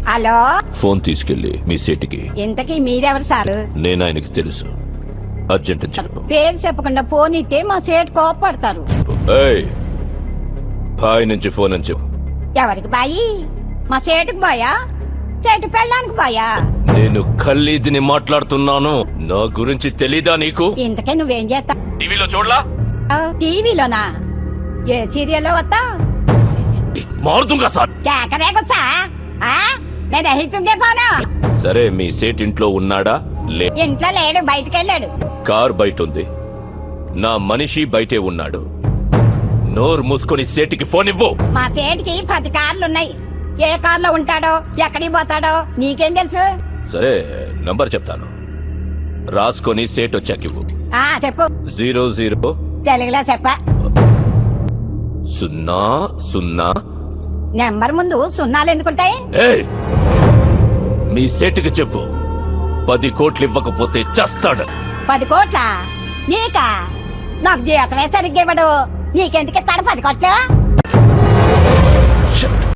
Hello, phone తీసుకెళ్లి మీ సేటికి. ఇంతకీ మీరెవరు సారు? నేను ఆయనకి తెలుసు. అర్జెంట్ అని చెప్పు. పేరు చెప్పకుండా ఫోన్ ఇస్తే మా సేటు కోపడతారు. ఏయ్, బాయ్ నుంచి ఫోన్ అని చెప్పు. ఎవరికి బాయి? మా సేటుకు బాయా? చెట్టు పెళ్ళడానికి బాయా? నేను ఖల్లీదిని మాట్లాడుతున్నాను. నా గురించి తెలీదా నీకు? ఇంతకే నువ్వేం చేస్తా? టీవీలో చూడలా? టీవీలోనా? ఏ సీరియల్లో వస్తా? మారుతుంగా సార్. కేకరేకొచ్చా? నేను అహితుందే పోను. సరే, మీ సేట్ ఇంట్లో ఉన్నాడా? ఇంట్లో లేడు, బయటకెళ్ళాడు. కార్ బయట ఉంది. నా మనిషి బయటే ఉన్నాడు. నోరు మూసుకొని సేటికి ఫోన్ ఇవ్వు. మా సేటికి 10 కార్లున్నాయి. ఏ కార్లో ఉంటాడో, ఎక్కడికి పోతాడో నీకేం తెలుసు? సరే, నంబర్ చెప్తాను, రాసుకొని సేట్ వచ్చాక ఇవ్వు. చెప్పు. 00 తెలుగులో చెప్ప. 00. నెంబర్ ముందు సున్నాలు ఎందుకుంటాయి? ఏయ్, మీ సేటుకి చెప్పు, 10 కోట్లు ఇవ్వకపోతే చస్తాడు. 10 కోట్ల? నీకా? నాకు జీతమే సరిగ్గా ఇవ్వడు. నీకెందుకు ఇస్తాడు 10 కోట్లు?